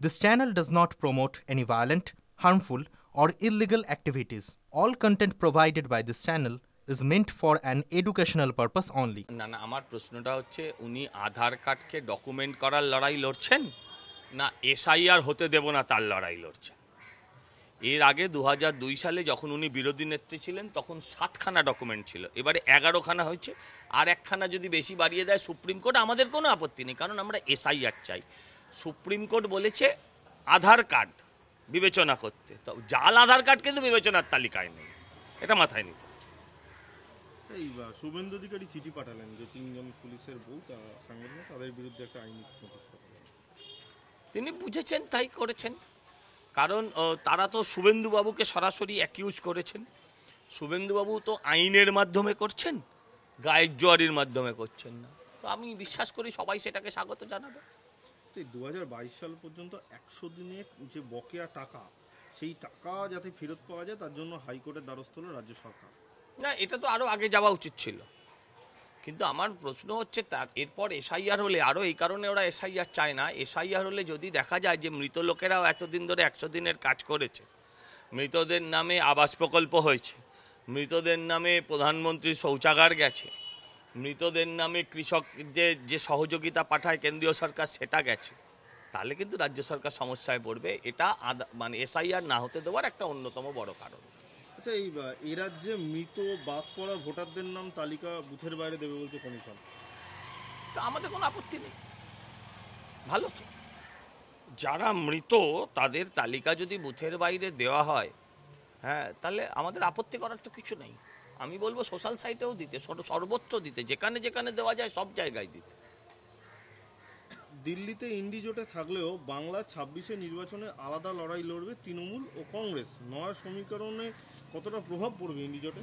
This channel does not promote any violent, harmful, or illegal activities. All content provided by this channel is meant for an educational purpose only. না না আমার প্রশ্নটা হচ্ছে উনি আধার কার্ডকে document করার লড়াই লড়ছেন না এসআইআর হতে দেব না তার লড়াই লড়ছেন। এর আগে 2002 সালে যখন উনি বিরোধী নেত্রী ছিলেন তখন 7খানা ডকুমেন্ট ছিল, এবারে 11খানা হয়েছে, আর একখানা যদি বেশি বাড়িয়ে দেয় সুপ্রিম কোর্ট আমাদের কোনো আপত্তি নেই, কারণ আমরা এসআইআর চাই। সুপ্রিম কোর্ট বলেছে আধার কার্ড বিবেচনা করতে, তো জাল আধার কার্ড কিন্তু বিবেচনার তালিকায় নেই, এটা মাথায় নিতে। এই শুভেন্দু অধিকারী চিঠি পাঠালেন যে 3জন পুলিশের বউ সাংবাদিক তাদের বিরুদ্ধে একটা আইনি নোটিশ পাঠালেন। তিনি বুঝেছেন তাই করেছেন, কারণ তারা তো শুভেন্দুবাবুকে সরাসরি অ্যাকিউজ করেছেন। শুভেন্দুবাবু তো আইনের মাধ্যমে করছেন, গায়ের জোয়ারির মাধ্যমে করছেন না, তো আমি বিশ্বাস করি সবাই সেটাকে স্বাগত জানাবে। 2022 সাল পর্যন্ত 100 দিনের যে বকেয়া টাকা, সেই টাকা যাতে ফেরত পাওয়া যায় তার জন্য হাইকোর্টের দ্বারস্থ হলো রাজ্য সরকার। না, এটা তো আরও আগে যাওয়া উচিত ছিল, কিন্তু আমার প্রশ্ন হচ্ছে তার এরপর এসআইআর হলে, আরও এই কারণে ওরা এসআইআর চায় না, এসআইআর হলে যদি দেখা যায় যে মৃত লোকেরাও এতদিন ধরে 100 দিনের কাজ করেছে, মৃতদের নামে আবাস প্রকল্প হয়েছে, মৃতদের নামে প্রধানমন্ত্রীর শৌচাগার গেছে, মৃতদের নামে কৃষকদের যে সহযোগিতা পাঠায় কেন্দ্রীয় সরকার সেটা গেছে, তাহলে কিন্তু রাজ্য সরকার সমস্যায় পড়বে। এটা মানে এসআইআর না হতে দেওয়ার একটা অন্যতম বড় কারণ। আচ্ছা, এই রাজ্যে মৃত বাদ পড়া ভোটারদের নাম তালিকা বুথের বাইরে দেবে বলছে কমিশন। তা আমাদের কোনো আপত্তি নেই, ভালো তো, যারা মৃত তাদের তালিকা যদি বুথের বাইরে দেওয়া হয়, হ্যাঁ, তাহলে আমাদের আপত্তি করার তো কিছু নেই। আমি বলবো সোশ্যাল সাইটেও দিতে, সর্বত্র দিতে, যেখানে যেখানে দেওয়া যায় সব জায়গায় দিতে। দিল্লিতে ইন্ডি জোটে থাকলেও বাংলা 26-এ নির্বাচনে আলাদা লড়াই লড়বে তৃণমূল ও কংগ্রেস। নয়া সমীকরণে কতটা প্রভাব পড়বে ইন্ডি জোটে?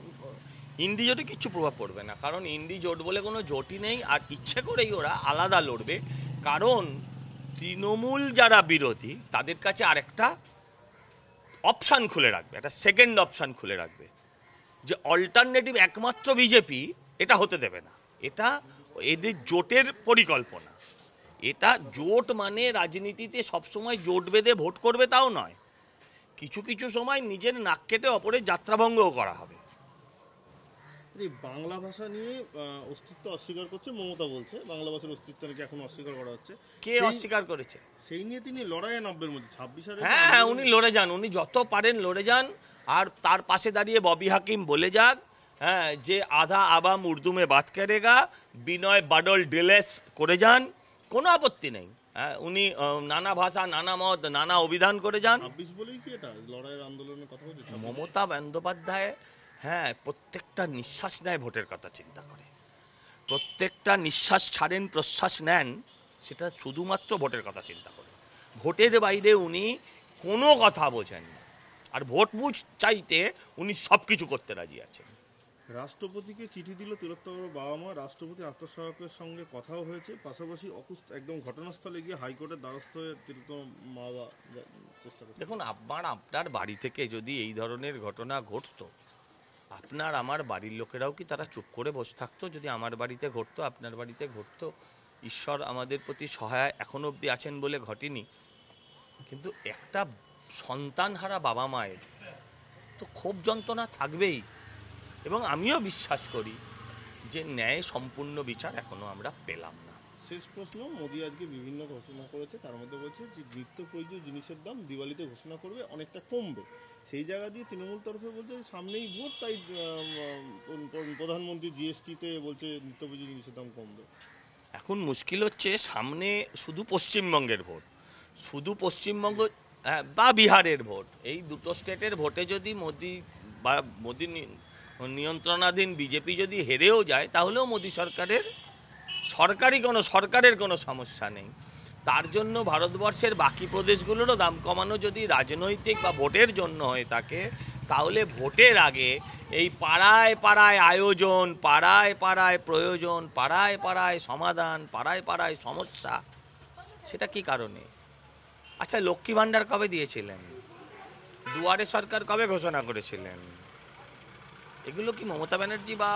ইন্ডি জোটে কিচ্ছু প্রভাব পড়বে না, কারণ ইন্ডি জোট বলে কোনো জোটই নেই, আর ইচ্ছে করেই ওরা আলাদা লড়বে, কারণ তৃণমূল যারা বিরোধী তাদের কাছে আরেকটা অপশান খুলে রাখবে, একটা সেকেন্ড অপশান খুলে রাখবে, যে অল্টারনেটিভ একমাত্র বিজেপি, এটা হতে দেবে না। এটা এদের জোটের পরিকল্পনা। এটা জোট মানে রাজনীতিতে সবসময় জোট বেঁধে ভোট করবে তাও নয়, কিছু কিছু সময় নিজের নাক কেটে অপরের যাত্রাভঙ্গও করা হবে। বাংলা ভাষা নিয়ে অস্তিত্ব অস্বীকার করছে মমতা, বলছে বাংলা ভাষার অস্তিত্ব নাকি এখন অস্বীকার করা হচ্ছে। কে অস্বীকার করেছে? সেই নিয়ে তিনি লড়াইয়ে নামবেন বলছে 26 হ্যাঁ, উনি লড়ে যান, উনি যত পারেন লড়ে যান, আর তার পাশে দাঁড়িয়ে ববি হাকিম বলে যাক, হ্যাঁ, যে আধা আবাম উর্দু মে বাত করেগা, বিনয় বাডল ডিলেস করে যান, কোনো আপত্তি নেই। হ্যাঁ, উনি নানা ভাষা, নানা মত, নানা অভিধান করে যান। 26 বলেই কি এটা লড়াইয়ের আন্দোলনের কথা বলছে মমতা বন্দ্যোপাধ্যায়? হ্যাঁ, প্রত্যেকটা নিঃশ্বাস নেয় ভোটের কথা চিন্তা করে, প্রত্যেকটা নিঃশ্বাস ছাড়েন প্রশ্বাস নেন সেটা শুধুমাত্র ভোটের কথা চিন্তা করে, ভোটের বাইরে উনি কোনো কথা বোঝেন না, আর ভোট বুঝ চাইতে উনি সব কিছু করতে রাজি আছেন। রাষ্ট্রপতিকে চিঠি দিল তিলোত্তমার বাবা মা, রাষ্ট্রপতি আত্মসহায়কের সঙ্গে কথাও হয়েছে, পাশাপাশি একদম ঘটনাস্থলে গিয়ে হাইকোর্টের দ্বারস্থ হয়ে তিলোত্তমার মা বাবা চেষ্টা করছে। দেখুন, আপনার বাড়ি থেকে যদি এই ধরনের ঘটনা ঘটতো, আপনার আমার বাড়ির লোকেরাও কি তারা চুপ করে বসে থাকতো? যদি আমার বাড়িতে ঘটতো, আপনার বাড়িতে ঘটতো, ঈশ্বর আমাদের প্রতি সহায় এখনো অবধি আছেন বলে ঘটেনি, কিন্তু একটা সন্তানহারা বাবা মায়ের তো ক্ষোভ যন্ত্রণা থাকবেই, এবং আমিও বিশ্বাস করি যে ন্যায় সম্পূর্ণ বিচার এখনো আমরা পেলাম না। শেষ প্রশ্ন, মোদি আজকে বিভিন্ন ঘোষণা করেছে, তার মধ্যে বলছে যে নিত্য প্রয়োজনীয় জিনিসের দাম দিওয়ালিতে ঘোষণা করবে অনেকটা কমবে, সেই জায়গা দিয়ে তৃণমূল তরফে বলছে সামনেই ভোট, তাই প্রধানমন্ত্রী জিএসটিতে বলছে নিত্য প্রয়োজনীয় জিনিসের দাম কমবে। এখন মুশকিল হচ্ছে সামনে শুধু পশ্চিমবঙ্গের ভোট, শুধু পশ্চিমবঙ্গ বা বিহারের ভোট, এই দুটো স্টেটের ভোটে যদি মোদি বা মোদি নিয়ন্ত্রণাধীন বিজেপি যদি হেরেও যায়, তাহলেও মোদি সরকারের কোনো সমস্যা নেই। তার জন্য ভারতবর্ষের বাকি প্রদেশগুলোরও দাম কমানো যদি রাজনৈতিক বা ভোটের জন্য হয়ে থাকে, তাহলে ভোটের আগে এই পাড়ায় পাড়ায় আয়োজন, পাড়ায় পাড়ায় প্রয়োজন, পাড়ায় পাড়ায় সমাধান, পাড়ায় পাড়ায় সমস্যা, সেটা কি কারণে? আচ্ছা, লক্ষ্মী ভাণ্ডার কবে দিয়েছিলেন? দুয়ারে সরকার কবে ঘোষণা করেছিলেন? এগুলো কি মমতা ব্যানার্জি বা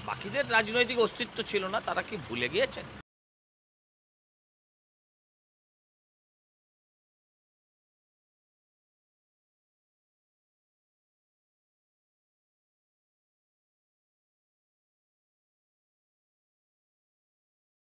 বাকিদের রাজনৈতিক অস্তিত্ব ছিল না? তারা কি ভুলে গিয়েছেন?